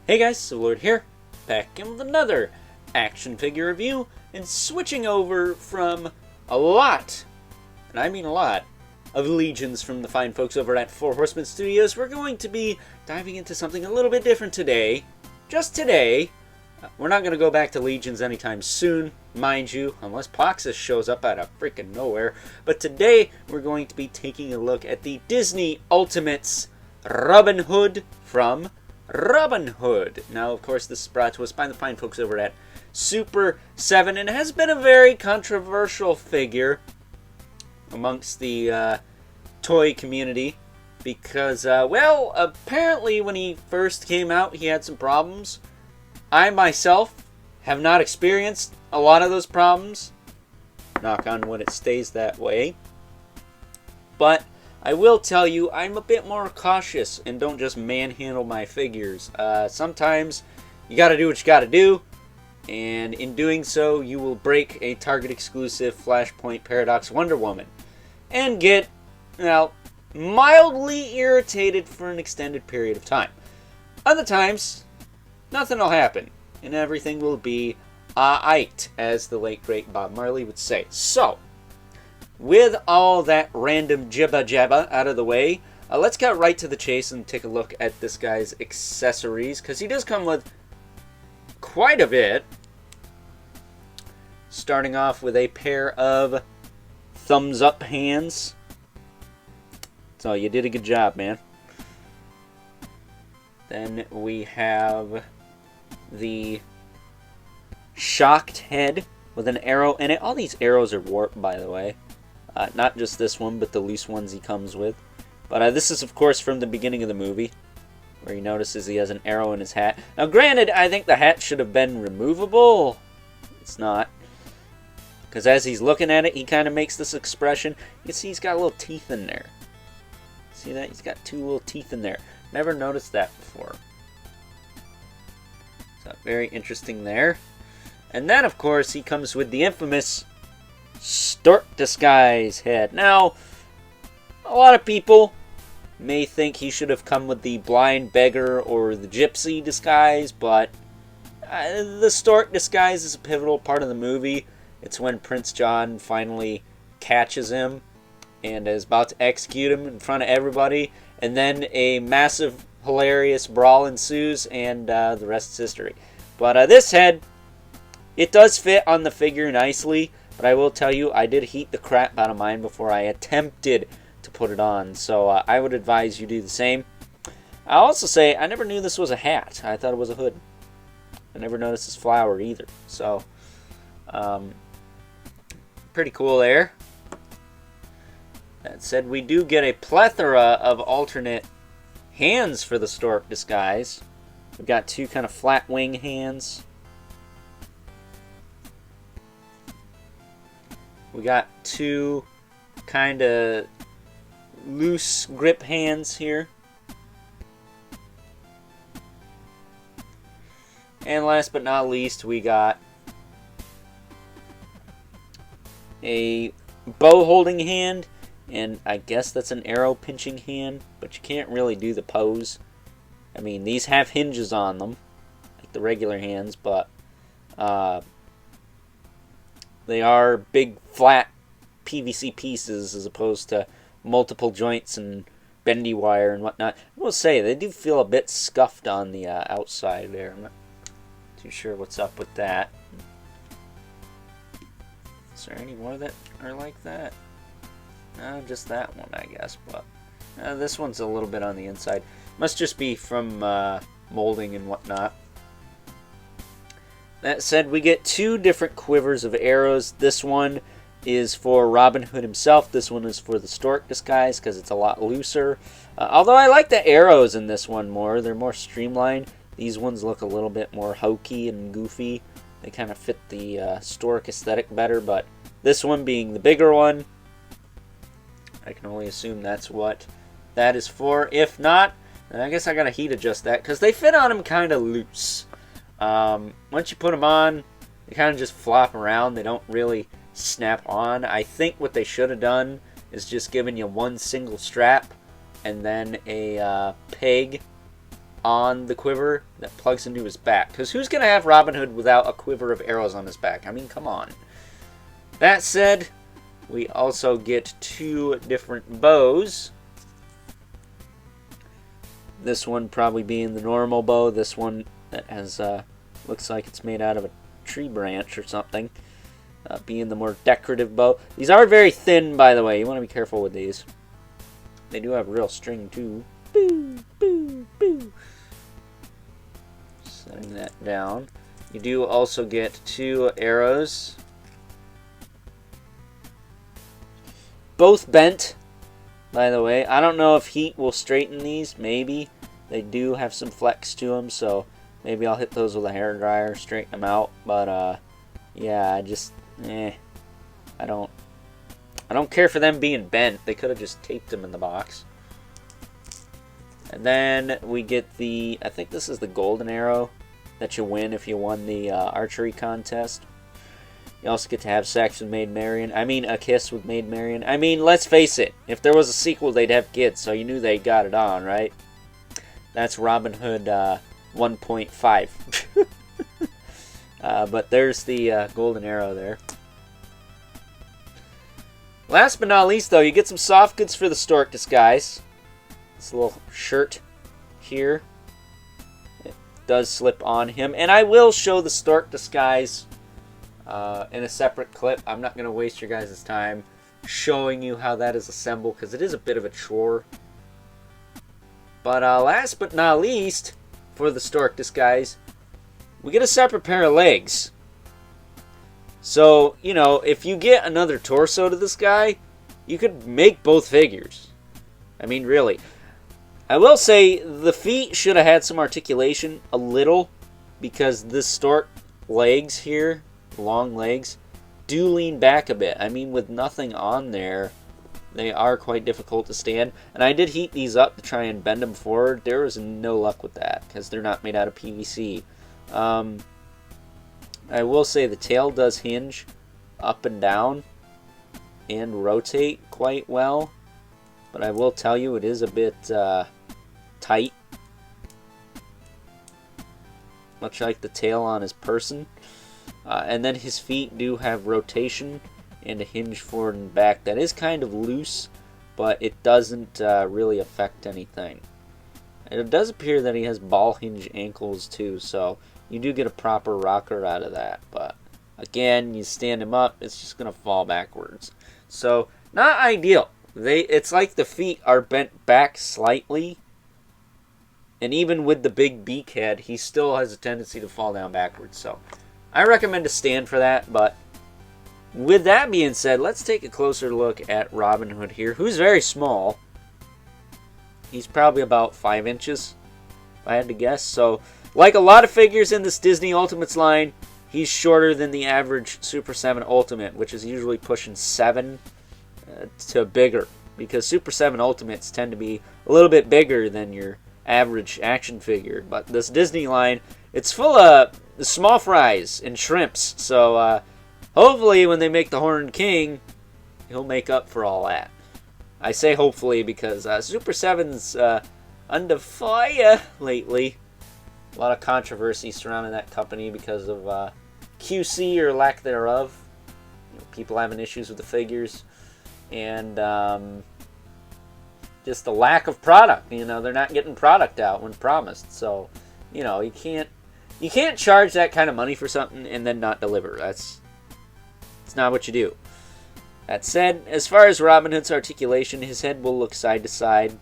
Hey guys, Lord here, back in with another action figure review, and switching over from a lot, and I mean a lot, of Legions from the fine folks over at Four Horsemen Studios. We're going to be diving into something a little bit different today. Just today. We're not going to go back to Legions anytime soon, mind you, unless Poxus shows up out of freaking nowhere. But today, we're going to be taking a look at the Disney Ultimates Robin Hood from Robin Hood. Now, of course, this is brought to us by the fine folks over at Super7, and it has been a very controversial figure amongst the toy community because, well, apparently when he first came out, he had some problems. I myself have not experienced a lot of those problems. Knock on wood, it stays that way. But I will tell you, I'm a bit more cautious and don't just manhandle my figures. Sometimes you gotta do what you gotta do, and in doing so, you will break a Target exclusive Flashpoint Paradox Wonder Woman and get, well, mildly irritated for an extended period of time. Other times, nothing will happen, and everything will be aight, as the late great Bob Marley would say. So, with all that random jibba jabba out of the way, let's get right to the chase and take a look at this guy's accessories, because he does come with quite a bit. Starting off with a pair of thumbs up hands. So you did a good job, man. Then we have the shocked head with an arrow in it. All these arrows are warped, by the way. Not just this one, but the loose ones he comes with. But this is, of course, from the beginning of the movie, where he notices he has an arrow in his hat. Now, granted, I think the hat should have been removable. It's not. Because as he's looking at it, he kind of makes this expression. You can see he's got little teeth in there. See that? He's got two little teeth in there. Never noticed that before. So, very interesting there. And then, of course, he comes with the infamous Stork disguise head. Now, a lot of people may think he should have come with the blind beggar or the gypsy disguise, but the Stork disguise is a pivotal part of the movie. It's when Prince John finally catches him and is about to execute him in front of everybody, and then a massive, hilarious brawl ensues, and the rest is history. But this head, it does fit on the figure nicely, but I will tell you, I did heat the crap out of mine before I attempted to put it on, so I would advise you do the same. I'll also say, I never knew this was a hat. I thought it was a hood. I never noticed this flower either, so pretty cool there. That said, we do get a plethora of alternate hands for the Stork disguise. We've got two kind of flat wing hands. We got two kind of loose grip hands here. And last but not least, we got a bow holding hand, and I guess that's an arrow pinching hand, but you can't really do the pose. I mean, these have hinges on them, like the regular hands, but they are big, flat PVC pieces as opposed to multiple joints and bendy wire and whatnot. I will say, they do feel a bit scuffed on the outside there. I'm not too sure what's up with that. Is there any more that are like that? No, just that one, I guess. But this one's a little bit on the inside. Must just be from molding and whatnot. That said, we get two different quivers of arrows. This one is for Robin Hood himself. This one is for the Stork disguise because it's a lot looser. Although I like the arrows in this one more. They're more streamlined. These ones look a little bit more hokey and goofy. They kind of fit the Stork aesthetic better, but this one being the bigger one, I can only assume that's what that is for. If not, then I guess I gotta heat adjust that, because they fit on him kind of loose. Once you put them on, they kind of just flop around. They don't really snap on. I think what they should have done is just given you one single strap and then a peg on the quiver that plugs into his back. Because who's going to have Robin Hood without a quiver of arrows on his back? I mean, come on. That said, we also get 2 different bows. This one probably being the normal bow. This one that has looks like it's made out of a tree branch or something. Being the more decorative bow. These are very thin, by the way. You want to be careful with these. They do have real string, too. Boo, boo, boo. Setting that down. You do also get 2 arrows. Both bent, by the way. I don't know if heat will straighten these. Maybe. They do have some flex to them, so maybe I'll hit those with a hairdryer, straighten them out. But, yeah, I don't care for them being bent. They could have just taped them in the box. And then we get the, I think this is the golden arrow that you win if you won the archery contest. You also get to have sex with Maid Marian. I mean, a kiss with Maid Marian. I mean, let's face it. If there was a sequel, they'd have kids, so you knew they got it on, right? That's Robin Hood 1.5. But there's the golden arrow there. Last but not least, though, you get some soft goods for the stork disguise. This little shirt here. It does slip on him. And I will show the stork disguise in a separate clip. I'm not going to waste your guys' time showing you how that is assembled, because it is a bit of a chore. But last but not least, for the stork disguise, we get a separate pair of legs. So, you know, if you get another torso to this guy, you could make both figures. I mean, really. I will say the feet should have had some articulation, a little, because the stork legs here, long legs, do lean back a bit. I mean, with nothing on there, they are quite difficult to stand. And I did heat these up to try and bend them forward. There was no luck with that, because they're not made out of PVC. I will say the tail does hinge up and down and rotate quite well, but I will tell you it is a bit tight, much like the tail on his person. And then his feet do have rotation and a hinge forward and back that is kind of loose, but it doesn't really affect anything. And it does appear that he has ball hinge ankles too, so you do get a proper rocker out of that. But again, you stand him up, it's just going to fall backwards. So, not ideal. It's like the feet are bent back slightly. And even with the big beak head, he still has a tendency to fall down backwards. So, I recommend a stand for that. But with that being said, let's take a closer look at Robin Hood here, who's very small. He's probably about 5 inches, if I had to guess. So, like a lot of figures in this Disney Ultimates line, he's shorter than the average Super 7 Ultimate, which is usually pushing 7 to bigger. Because Super 7 Ultimates tend to be a little bit bigger than your average action figure. But this Disney line, it's full of small fries and shrimps. So hopefully when they make the Horned King, he'll make up for all that. I say hopefully because Super 7's under fire lately. A lot of controversy surrounding that company because of QC or lack thereof. You know, people having issues with the figures. And just the lack of product. You know, they're not getting product out when promised. So, you know, you can't charge that kind of money for something and then not deliver. It's not what you do. That said, as far as Robin Hood's articulation, his head will look side to side.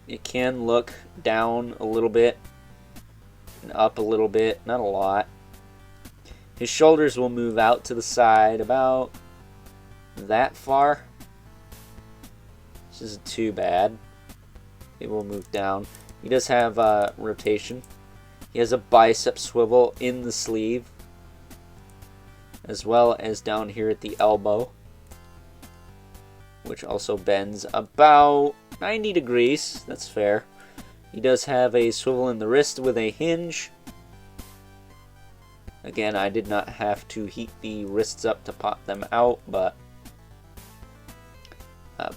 It can look down a little bit and up a little bit, not a lot. His shoulders will move out to the side about that far. This isn't too bad. It will move down. He does have rotation. He has a bicep swivel in the sleeve, as well as down here at the elbow, which also bends about 90 degrees. That's fair. He does have a swivel in the wrist with a hinge. Again, I did not have to heat the wrists up to pop them out, but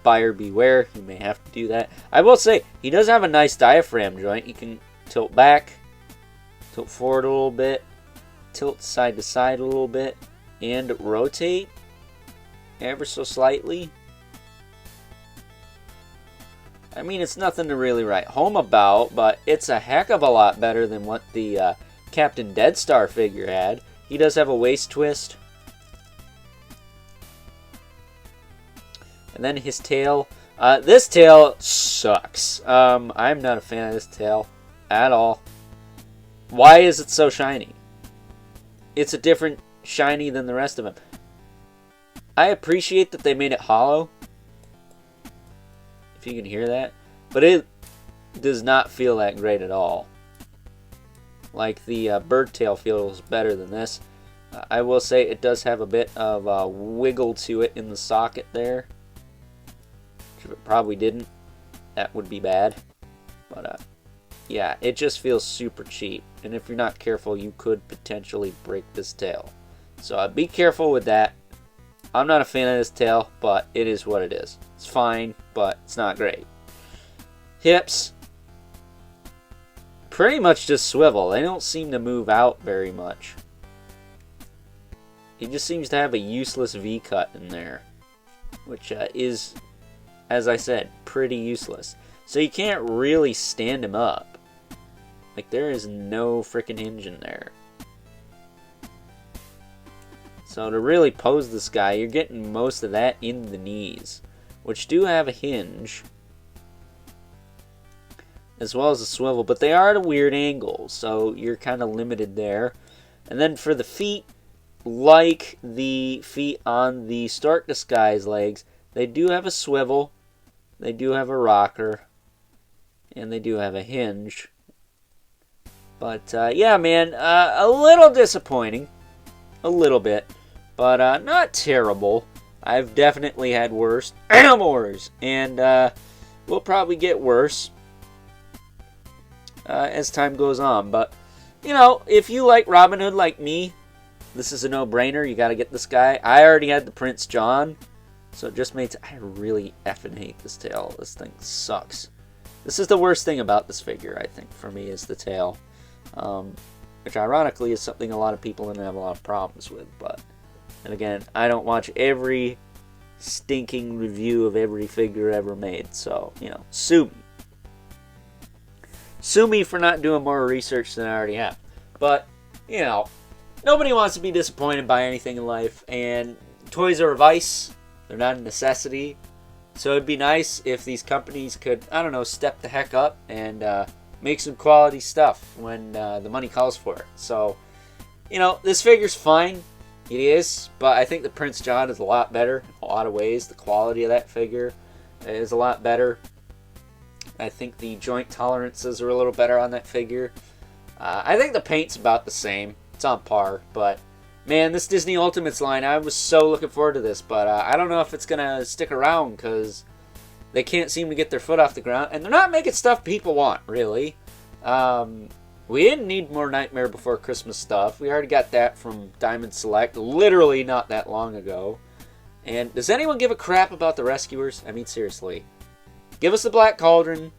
buyer beware, you may have to do that. I will say, he does have a nice diaphragm joint. You can tilt back, tilt forward a little bit, tilt side to side a little bit, and rotate ever so slightly. I mean, it's nothing to really write home about, but it's a heck of a lot better than what the Captain Deadstar figure had. He does have a waist twist. And then his tail. This tail sucks. I'm not a fan of this tail at all. Why is it so shiny? It's a different shiny than the rest of them. I appreciate that they made it hollow. If you can hear that. But it does not feel that great at all. Like the bird tail feels better than this. I will say it does have a bit of wiggle to it in the socket there. If it probably didn't, that would be bad. But yeah, it just feels super cheap. And if you're not careful, you could potentially break this tail. So be careful with that. I'm not a fan of this tail, but it is what it is. It's fine, but it's not great. Hips, pretty much just swivel. They don't seem to move out very much. He just seems to have a useless V-cut in there, which is, as I said, pretty useless. So you can't really stand him up. Like, there is no freaking hinge in there. So to really pose this guy, you're getting most of that in the knees, which do have a hinge, as well as a swivel, but they are at a weird angle, so you're kind of limited there. And then for the feet, like the feet on the Stork Disguise legs, they do have a swivel, they do have a rocker, and they do have a hinge. But yeah, man, a little disappointing, a little bit, but not terrible. I've definitely had worse, and we'll probably get worse as time goes on. But, you know, if you like Robin Hood like me, this is a no-brainer. You got to get this guy. I already had the Prince John, so it just made I really effing hate this tail. This thing sucks. This is the worst thing about this figure, I think, for me, is the tail. Which ironically is something a lot of people didn't have a lot of problems with. But, and again, I don't watch every stinking review of every figure ever made. So, you know, sue me. Sue me for not doing more research than I already have. But, you know, nobody wants to be disappointed by anything in life. And toys are a vice. They're not a necessity. So it'd be nice if these companies could, I don't know, step the heck up and make some quality stuff when the money calls for it. So, you know, this figure's fine. It is. But I think the Prince John is a lot better in a lot of ways. The quality of that figure is a lot better. I think the joint tolerances are a little better on that figure. I think the paint's about the same. It's on par. But, man, this Disney Ultimates line, I was so looking forward to this. But I don't know if it's going to stick around because they can't seem to get their foot off the ground. And they're not making stuff people want, really. We didn't need more Nightmare Before Christmas stuff. We already got that from Diamond Select literally not that long ago. And does anyone give a crap about the Rescuers? I mean, seriously. Give us the Black Cauldron.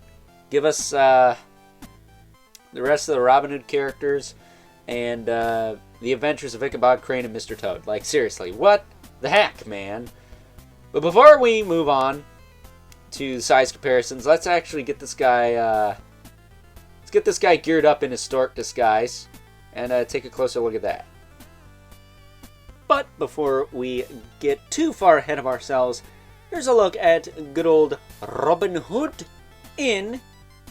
Give us the rest of the Robin Hood characters. And the Adventures of Ichabod Crane and Mr. Toad. Like, seriously, what the heck, man? But before we move on to size comparisons, let's actually get this guy... let's get this guy geared up in his Stork disguise. And take a closer look at that. But before we get too far ahead of ourselves, here's a look at good old Robin Hood in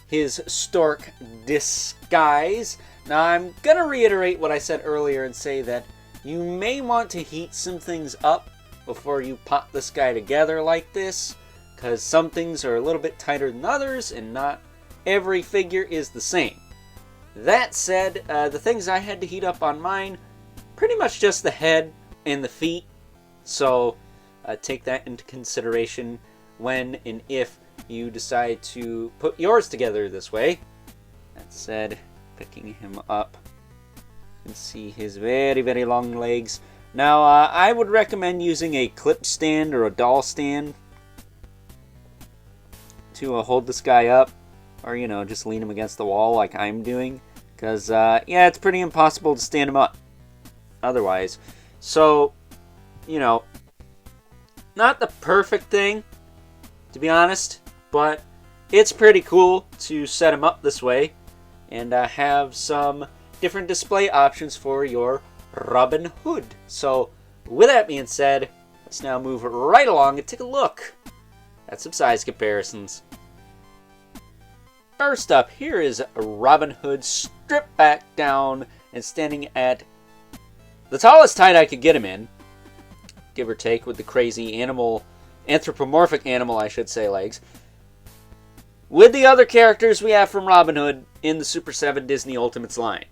his Stork disguise. Now, I'm going to reiterate what I said earlier and say that you may want to heat some things up before you pop this guy together like this, because some things are a little bit tighter than others, and not every figure is the same. That said, the things I had to heat up on mine, pretty much just the head and the feet, so take that into consideration when and if you decide to put yours together this way. That said, picking him up, you can see his very, very long legs. Now, I would recommend using a clip stand or a doll stand to hold this guy up, or, you know, just lean him against the wall like I'm doing. Because, yeah, it's pretty impossible to stand him up otherwise. So, you know, not the perfect thing, to be honest, but it's pretty cool to set him up this way and have some different display options for your Robin Hood. So, with that being said, let's now move right along and take a look at some size comparisons. First up, here is Robin Hood stripped back down and standing at the tallest height I could get him in, give or take, with the crazy anthropomorphic animal, I should say, legs. With the other characters we have from Robin Hood in the Super 7 Disney Ultimates line.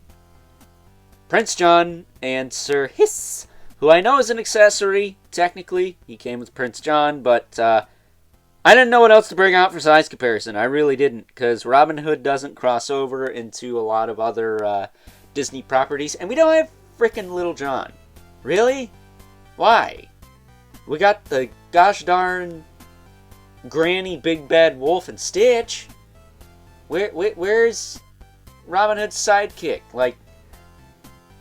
Prince John and Sir Hiss, who I know is an accessory, technically. He came with Prince John, but I didn't know what else to bring out for size comparison. I really didn't, because Robin Hood doesn't cross over into a lot of other Disney properties, and we don't have frickin' Little John. Really? Why? We got the gosh darn Granny Big Bad Wolf and Stitch. Where's Robin Hood's sidekick? Like,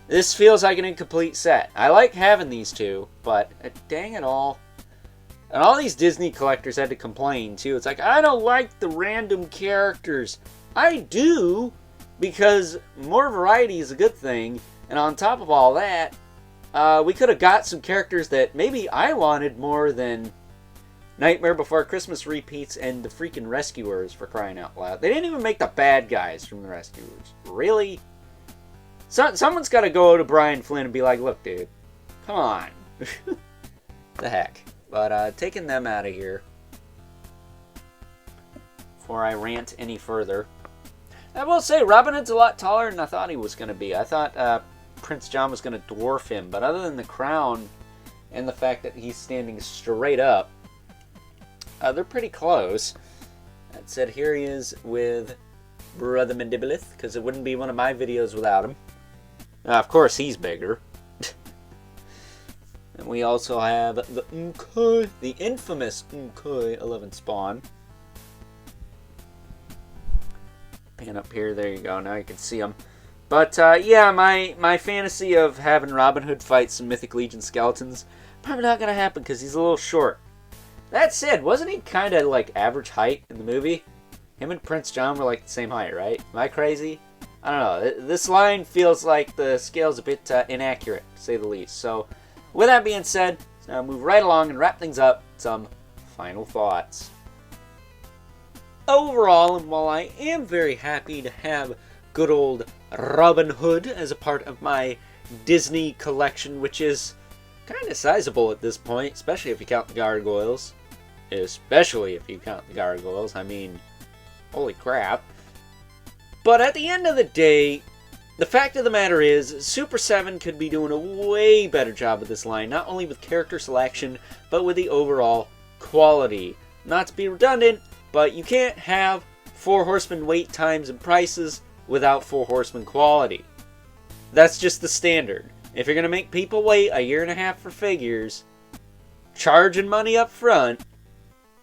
this feels like an incomplete set. I like having these two, but dang it all. And all these Disney collectors had to complain, too. It's like, I don't like the random characters. I do, because more variety is a good thing. And on top of all that, we could have got some characters that maybe I wanted more than Nightmare Before Christmas repeats and the freaking Rescuers, for crying out loud. They didn't even make the bad guys from the Rescuers. Really? Someone's got to go to Brian Flynn and be like, look, dude, come on. The heck. But taking them out of here before I rant any further. I will say, Robin Hood's a lot taller than I thought he was going to be. I thought Prince John was going to dwarf him. But other than the crown and the fact that he's standing straight up, they're pretty close. That said, here he is with Brother Mandibulith, because it wouldn't be one of my videos without him. Of course, he's bigger. And we also have the Nkoi, the infamous Nkoi 11 Spawn. Pan up here, there you go, now you can see him. But, yeah, my fantasy of having Robin Hood fight some Mythic Legion skeletons, probably not going to happen because he's a little short. That said, wasn't he kind of like average height in the movie? Him and Prince John were like the same height, right? Am I crazy? I don't know. This line feels like the scale's a bit inaccurate, to say the least. So, with that being said, let's now move right along and wrap things up with some final thoughts. Overall, and while I am very happy to have good old Robin Hood as a part of my Disney collection, which is kind of sizable at this point, especially if you count the gargoyles. Especially if you count the gargoyles. I mean, holy crap. But at the end of the day, the fact of the matter is, Super 7 could be doing a way better job with this line, not only with character selection, but with the overall quality. Not to be redundant, but you can't have 4 Horsemen wait times and prices without 4 Horsemen quality. That's just the standard. If you're going to make people wait a year and a half for figures, charging money up front,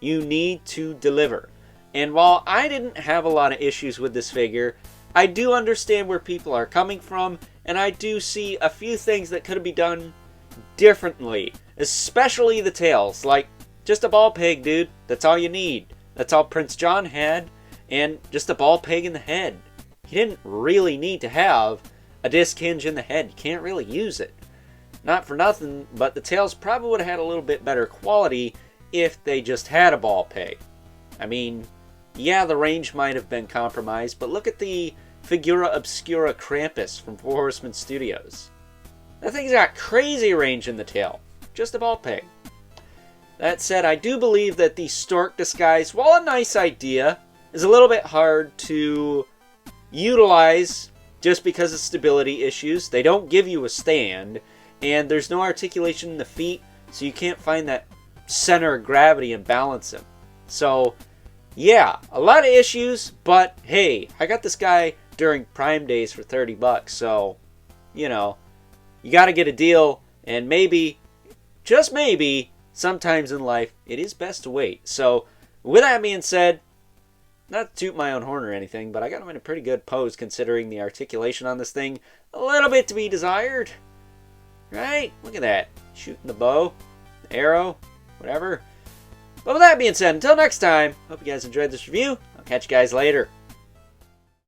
you need to deliver. And while I didn't have a lot of issues with this figure, I do understand where people are coming from, and I do see a few things that could be done differently. Especially the tails. Like, just a ball peg, dude. That's all you need. That's all Prince John had, and just a ball peg in the head. He didn't really need to have a disc hinge in the head. You can't really use it. Not for nothing, but the tails probably would have had a little bit better quality if they just had a ball peg. I mean, yeah, the range might have been compromised, but look at the Figura Obscura Krampus from Four Horsemen Studios. That thing's got crazy range in the tail. Just a ball peg. That said, I do believe that the stork disguise, while a nice idea, is a little bit hard to utilize just because of stability issues. They don't give you a stand, and there's no articulation in the feet, so you can't find that center of gravity and balance him. So, yeah, a lot of issues, but hey, I got this guy during Prime Days for $30, so, you know, you gotta get a deal, and maybe, just maybe, sometimes in life, it is best to wait. So, with that being said, Not to toot my own horn or anything, but I got him in a pretty good pose considering the articulation on this thing. A little bit to be desired. Right? Look at that. Shooting the bow, the arrow, whatever. But with that being said, until next time, hope you guys enjoyed this review. I'll catch you guys later.